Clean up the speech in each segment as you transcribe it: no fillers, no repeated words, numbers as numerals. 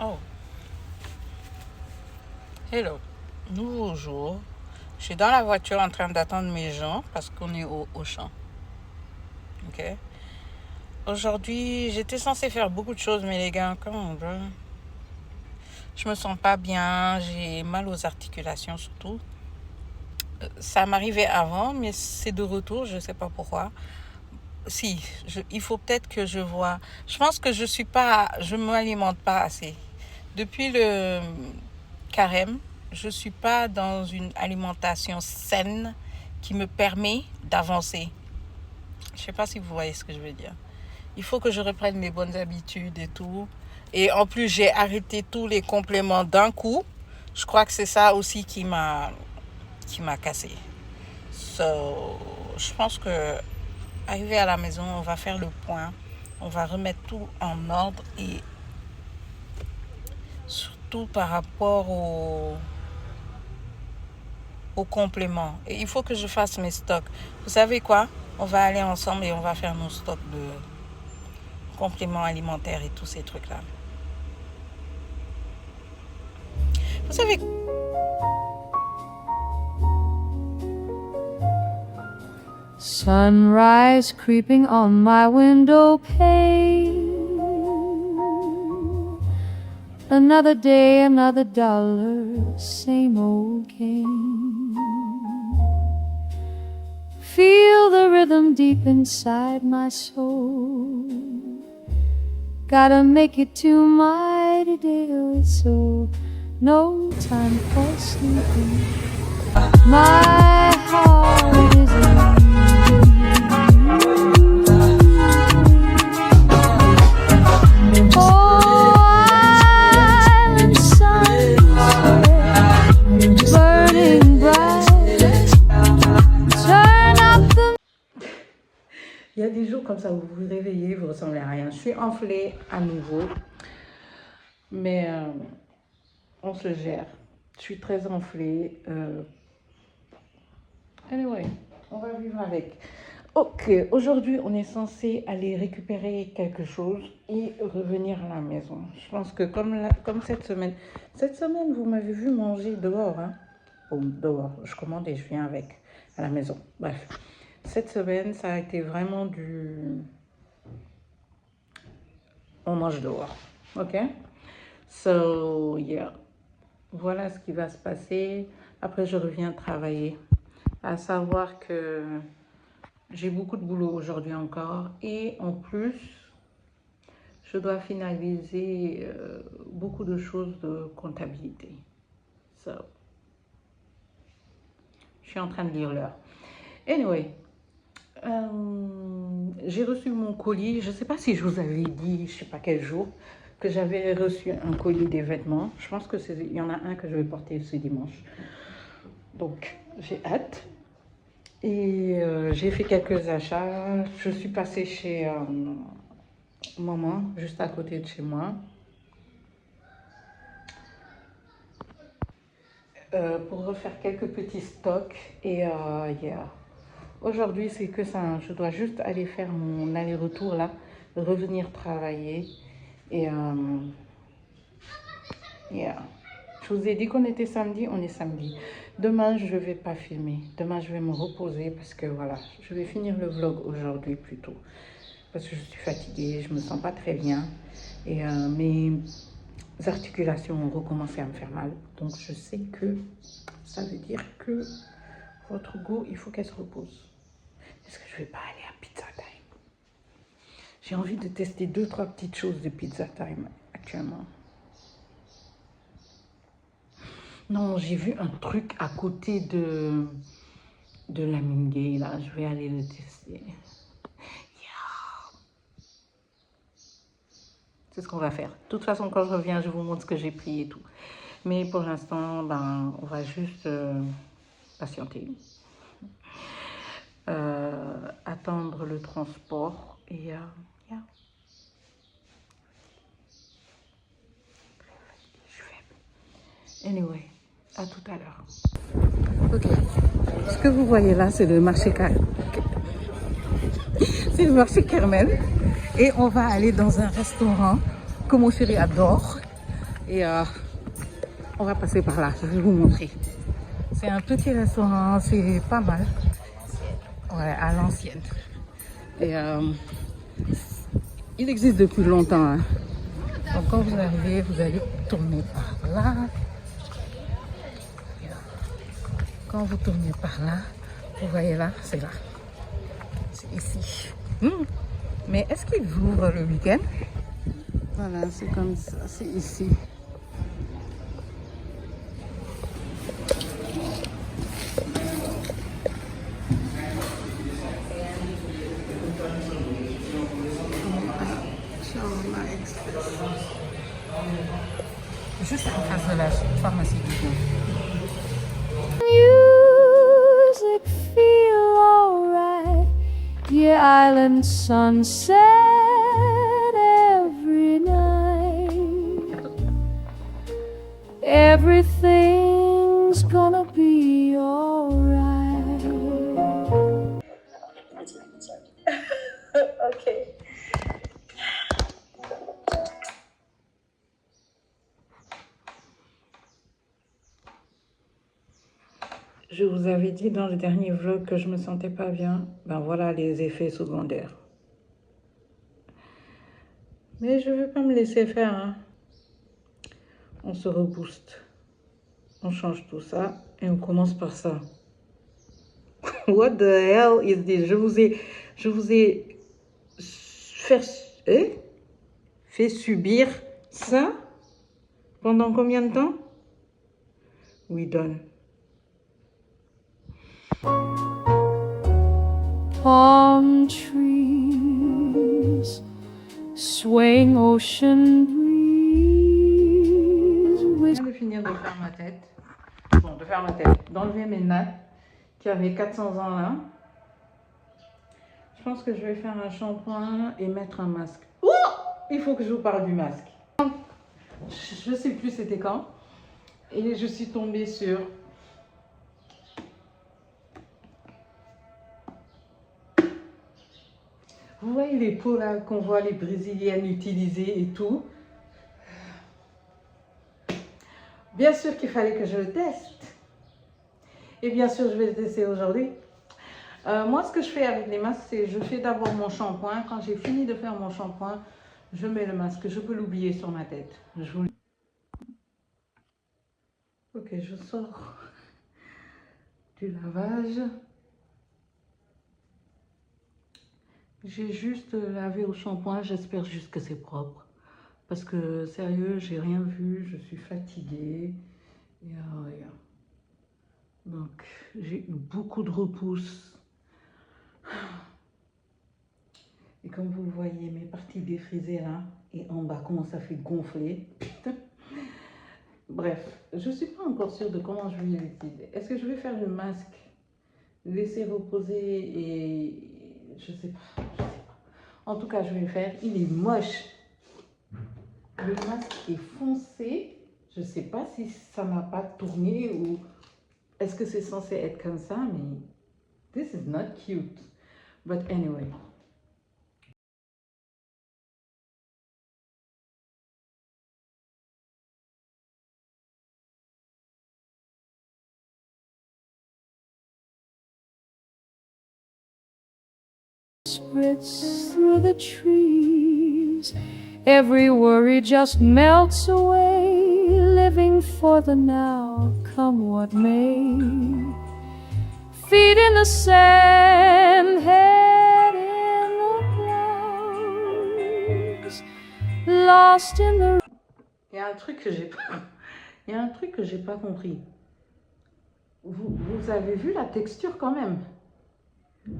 Oh, hello. Nouveau jour. Je suis dans la voiture en train d'attendre mes gens parce qu'on est au champ. Ok. Aujourd'hui, j'étais censée faire beaucoup de choses, mais les gars, comment je me sens pas bien. J'ai mal aux articulations surtout. Ça m'arrivait avant, mais c'est de retour. Je sais pas pourquoi. Si, il faut peut-être que je vois. Je pense que je m'alimente pas assez. Depuis le carême, je suis pas dans une alimentation saine qui me permet d'avancer. Je sais pas si vous voyez ce que je veux dire. Il faut que je reprenne mes bonnes habitudes et tout. Et en plus, j'ai arrêté tous les compléments d'un coup. Je crois que c'est ça aussi qui m'a cassé. So, je pense que arrivé à la maison, on va faire le point. On va remettre tout en ordre et surtout par rapport aux compléments. Et il faut que je fasse mes stocks. Vous savez quoi? On va aller ensemble et on va faire nos stocks de compléments alimentaires et tous ces trucs-là. Vous savez... Sunrise creeping on my window pane. Another day, another dollar, same old game. Feel the rhythm deep inside my soul. Gotta make it to my today, so no time for sleeping. My heart is in Il y a des jours comme ça où vous vous réveillez, vous ne ressemblez à rien. Je suis enflée à nouveau, mais on se gère. Je suis très enflée. Anyway, on va vivre avec. Ok, aujourd'hui, on est censé aller récupérer quelque chose et revenir à la maison. Je pense que comme cette semaine, vous m'avez vu manger dehors. Hein? Bon, dehors, je commande et je viens avec à la maison. Bref. Cette semaine, ça a été vraiment on mange dehors, ok? So, yeah. Voilà ce qui va se passer. Après, je reviens travailler. À savoir que j'ai beaucoup de boulot aujourd'hui encore. Et en plus, je dois finaliser beaucoup de choses de comptabilité. So, je suis en train de lire l'heure. Anyway. J'ai reçu mon colis, je ne sais pas si je vous avais dit, je ne sais pas quel jour, que j'avais reçu un colis des vêtements. Je pense qu'il y en a un que je vais porter ce dimanche. Donc, j'ai hâte. Et j'ai fait quelques achats. Je suis passée chez maman, juste à côté de chez moi. Pour refaire quelques petits stocks. Et yeah. Aujourd'hui, c'est que ça. Je dois juste aller faire mon aller-retour là, revenir travailler. Et yeah. Je vous ai dit qu'on était samedi, on est samedi. Demain, je ne vais pas filmer. Demain, je vais me reposer parce que voilà, je vais finir le vlog aujourd'hui plutôt. Parce que je suis fatiguée, je ne me sens pas très bien. Et mes articulations ont recommencé à me faire mal. Donc, je sais que ça veut dire que votre go, il faut qu'elle se repose. Est-ce que je vais pas aller à Pizza Time? J'ai envie de tester 2-3 petites choses de Pizza Time actuellement. Non, j'ai vu un truc à côté de Lamingay, là. Je vais aller le tester. Yeah. C'est ce qu'on va faire. De toute façon, quand je reviens, je vous montre ce que j'ai pris et tout. Mais pour l'instant, ben, on va juste patienter. Attendre le transport et yeah. Je suis faible. Anyway, à tout à l'heure. Ok. Ce que vous voyez là, c'est le marché c'est le marché Kermel. Et on va aller dans un restaurant que mon chéri adore. Et on va passer par là, je vais vous montrer. C'est un petit restaurant, c'est pas mal. Ouais, à l'ancienne. Et il existe depuis longtemps. Hein. Donc quand vous arrivez, vous allez tourner par là. Quand vous tournez par là, vous voyez là, c'est là. C'est ici. Mais est-ce qu'ils ouvrent le week-end? Voilà, c'est comme ça, c'est ici. Juste en face de la pharmacie du coin. Music feel alright. Yeah, island sunset every night. Everything's gonna be alright. Ok. Je vous avais dit dans le dernier vlog que je me sentais pas bien. Ben voilà les effets secondaires. Mais je vais pas me laisser faire. Hein. On se rebooste. On change tout ça et on commence par ça. What the hell is this? Je vous ai fait subir ça pendant combien de temps? We done. Palm trees, swaying ocean breeze. Je viens de finir de faire ma tête. Bon, de faire ma tête. D'enlever mes nattes qui avaient 400 ans là. Je pense que je vais faire un shampoing et mettre un masque. Oh! Il faut que je vous parle du masque. Je ne sais plus c'était quand. Et je suis tombée sur... Vous voyez les peaux là qu'on voit les Brésiliennes utiliser et tout. Bien sûr qu'il fallait que je le teste. Et bien sûr, je vais le tester aujourd'hui. Moi, ce que je fais avec les masques, c'est je fais d'abord mon shampoing. Quand j'ai fini de faire mon shampoing, je mets le masque. Je peux l'oublier sur ma tête. Ok, je sors du lavage. J'ai juste lavé au shampoing, j'espère juste que c'est propre. Parce que sérieux, j'ai rien vu, je suis fatiguée. Donc j'ai eu beaucoup de repousse. Et comme vous le voyez, mes parties défrisées là, et en bas, comment ça fait gonfler. Bref, je ne suis pas encore sûre de comment je vais l'utiliser. Est-ce que je vais faire le masque, laisser reposer et... Je sais pas. En tout cas, je vais le faire. Il est moche. Le masque est foncé. Je ne sais pas si ça n'a pas tourné ou est-ce que c'est censé être comme ça, mais this is not cute. But anyway. Spritz through the trees. Every worry just melts away. Living for the now, come what may. Feet in the sand, head in the clouds. Lost in the... Il y a un truc que j'ai pas... Il y a un truc que j'ai pas compris. Vous avez vu la texture quand même.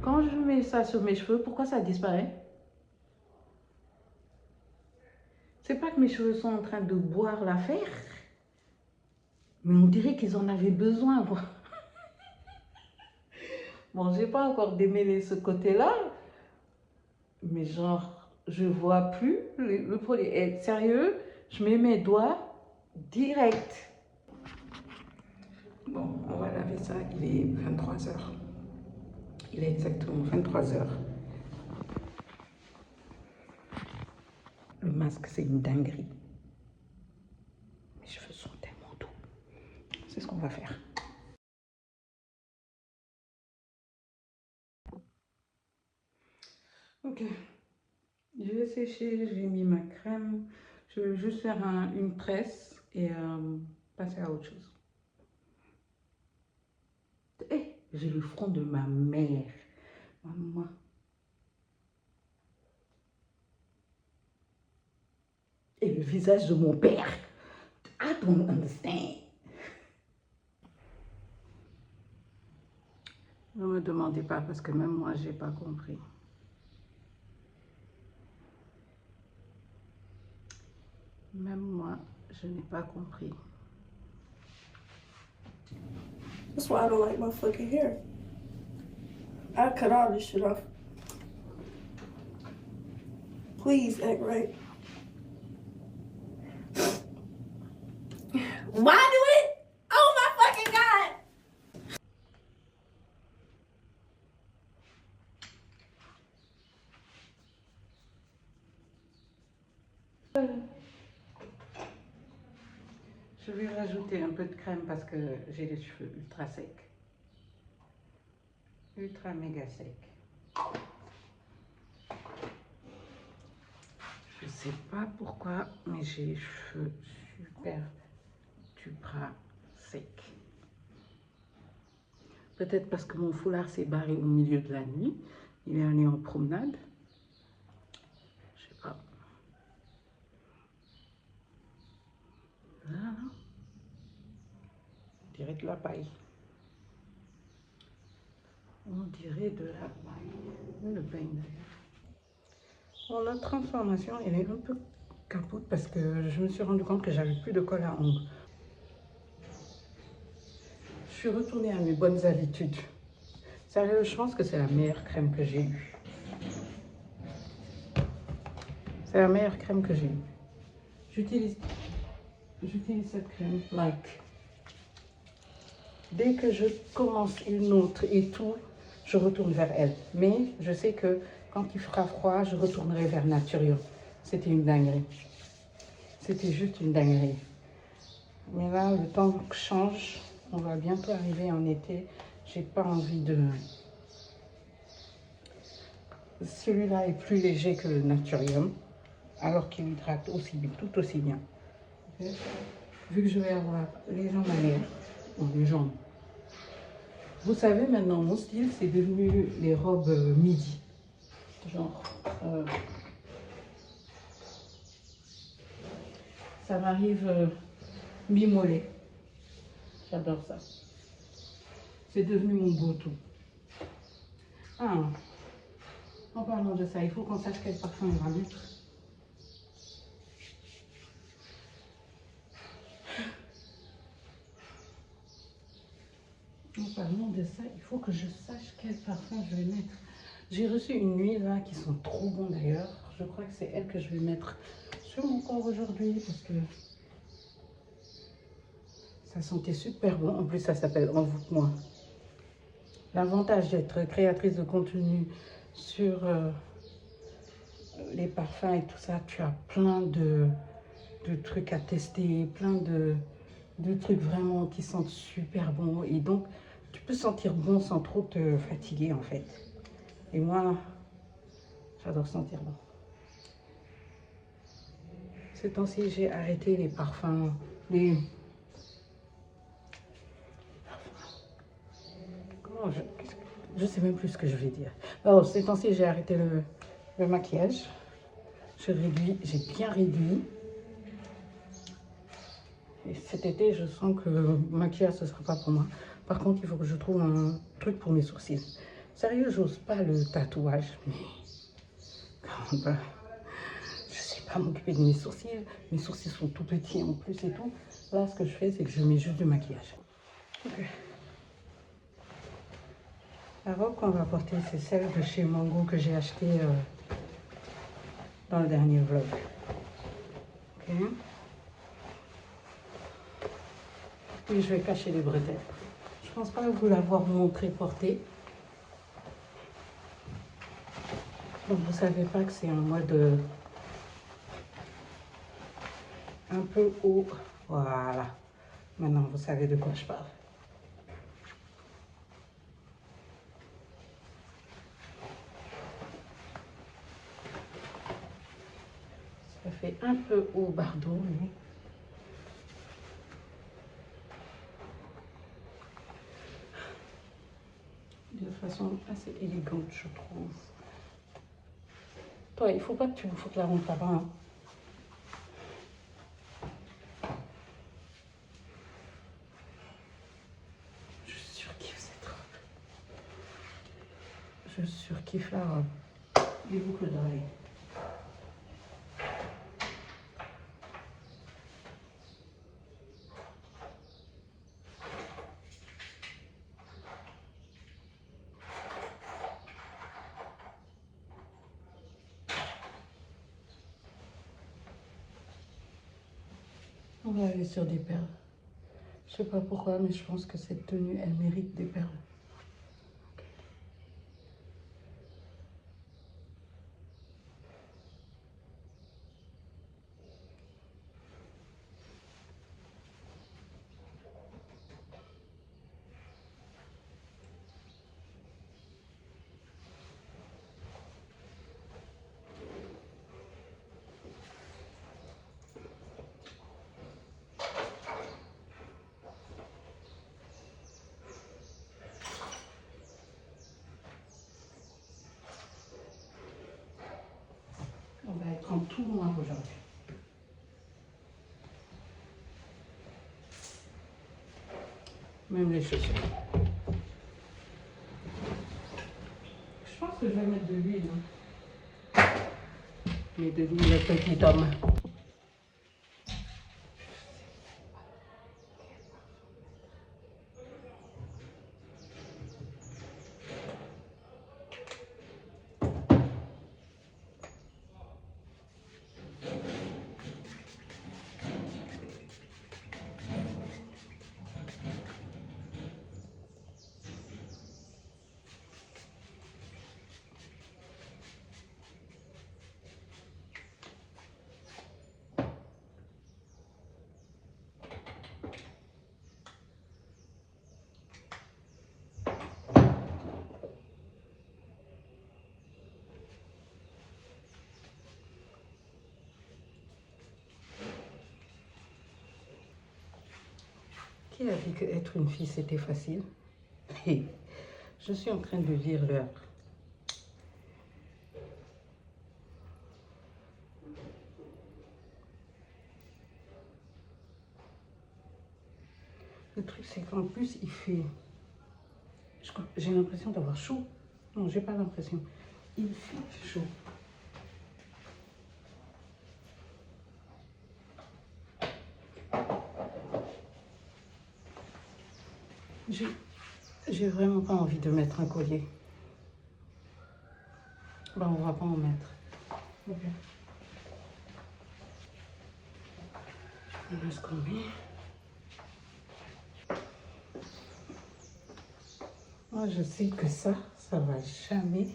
Quand je mets ça sur mes cheveux, pourquoi ça disparaît? C'est pas que mes cheveux sont en train de boire l'affaire, mais on dirait qu'ils en avaient besoin. Bon, j'ai pas encore démêlé ce côté-là, mais genre, je vois plus le produit. Et sérieux, je mets mes doigts direct. Bon, on va laver ça, il est 23h. Il est exactement 23h. Le masque, c'est une dinguerie. va faire. Ok, je vais sécher, j'ai mis ma crème. Je vais juste faire une presse et passer à autre chose. Hey, j'ai le front de ma mère. Maman. Et le visage de mon père. I don't understand. Ne me demandez pas parce que même moi, j'ai pas compris. Même moi, je n'ai pas compris. That's why I don't like my fucking hair. I cut all this shit off. Please act right. Why do it? Oh my fucking god! Je vais rajouter un peu de crème parce que j'ai les cheveux ultra secs. Ultra méga secs. Je sais pas pourquoi, mais j'ai les cheveux super ultra secs. Peut-être parce que mon foulard s'est barré au milieu de la nuit. Il est allé en promenade. Je sais pas. Voilà. On dirait de la paille. On dirait de la paille. Le pain d'ailleurs. Bon, la transformation, elle est un peu capote parce que je me suis rendu compte que j'avais plus de colle à ongles. Je suis retournée à mes bonnes habitudes. Sérieux, je pense que c'est la meilleure crème que j'ai eue. C'est la meilleure crème que j'ai eue. J'utilise cette crème like. Dès que je commence une autre et tout, je retourne vers elle. Mais je sais que quand il fera froid, je retournerai vers Naturium. C'était une dinguerie. C'était juste une dinguerie. Mais là, le temps change. On va bientôt arriver en été. J'ai pas envie de... Celui-là est plus léger que le Naturium, alors qu'il hydrate aussi bien, tout aussi bien. Okay. Vu que je vais avoir les jambes à l'air, bon, les jambes. Vous savez, maintenant, mon style, c'est devenu les robes midi. Genre, ça m'arrive mi-mollet. J'adore ça. C'est devenu mon go-to. Ah, en parlant de ça, il faut qu'on sache quel parfum on va mettre. En parlant de ça, il faut que je sache quel parfum je vais mettre. J'ai reçu une huile là qui sont trop bons d'ailleurs. Je crois que c'est elle que je vais mettre sur mon corps aujourd'hui parce que ça sentait super bon. En plus, ça s'appelle Envoûte-moi. L'avantage d'être créatrice de contenu sur les parfums et tout ça, tu as plein de trucs à tester, plein de trucs vraiment qui sentent super bon. Et donc, tu peux sentir bon sans trop te fatiguer en fait. Et moi, j'adore sentir bon. Ces temps-ci, j'ai arrêté les parfums, comment je sais même plus ce que je vais dire. Alors, ces temps-ci, j'ai arrêté le maquillage. J'ai bien réduit. Et cet été, je sens que le maquillage, ce ne sera pas pour moi. Par contre, il faut que je trouve un truc pour mes sourcils. Sérieux, j'ose pas le tatouage, mais quand même, je sais pas m'occuper de mes sourcils. Mes sourcils sont tout petits en plus et tout. Là, ce que je fais, c'est que je mets juste du maquillage. Okay. La robe qu'on va porter, c'est celle de chez Mango que j'ai acheté dans le dernier vlog. Ok. Et je vais cacher les bretelles. Je pense pas vous l'avoir montré porter. Donc vous savez pas que c'est en mode un peu haut. Voilà. Maintenant, vous savez de quoi je parle. Ça fait un peu haut bardeau, mais... de façon assez élégante, je trouve. Toi, il faut pas que tu me foutes la honte là-bas. Hein. Je surkiffe cette robe. Je surkiffe la robe. Les boucles d'oreilles. On va aller sur des perles. Je sais pas pourquoi, mais je pense que cette tenue, elle mérite des perles. On va être en tout noir aujourd'hui. Même les chaussures. Je pense que je vais mettre de l'huile. Hein. Mais de l'huile, le petit homme. Qui a dit qu'être une fille, c'était facile? Hey, je suis en train de lire l'heure. Le truc, c'est qu'en plus, il fait... J'ai l'impression d'avoir chaud. Non, j'ai pas l'impression. Il fait chaud. J'ai vraiment pas envie de mettre un collier. Ben, on va pas en mettre. Ok. On va se combiner. Moi, je sais que ça va jamais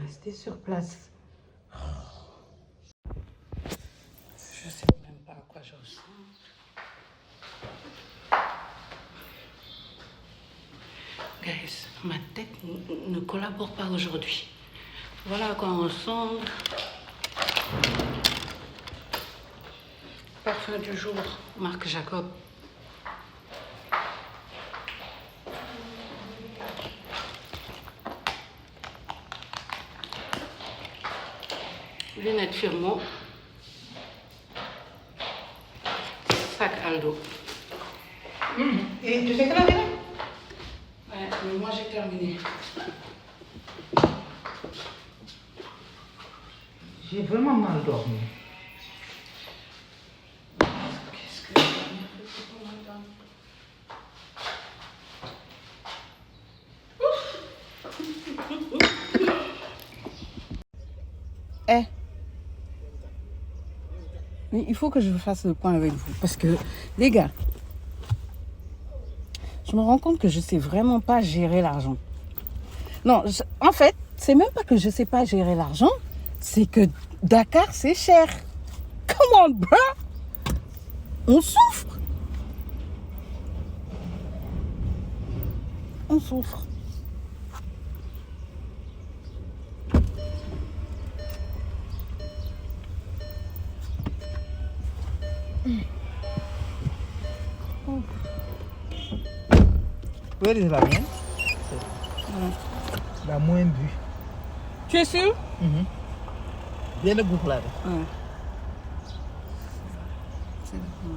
rester sur place. Je sais même pas à quoi je ressemble. Guys, ma tête ne collabore pas aujourd'hui. Voilà à quoi on ressemble. Parfum du jour, Marc Jacob. Lunettes Firmo. Sac Aldo. Et tu sais que la vérité? Ouais, mais moi j'ai terminé. J'ai vraiment mal dormi. Qu'est-ce que j'ai fait pour longtemps? Eh, mais il faut que je fasse le point avec vous parce que les gars, je me rends compte que je sais vraiment pas gérer l'argent. Non, en fait, c'est même pas que je sais pas gérer l'argent, c'est que Dakar c'est cher. Come on, bro, on souffre. On souffre. Where is la mienne? La moins bu. Tu es sûr? Bien de boucle là. Ouais. C'est bon.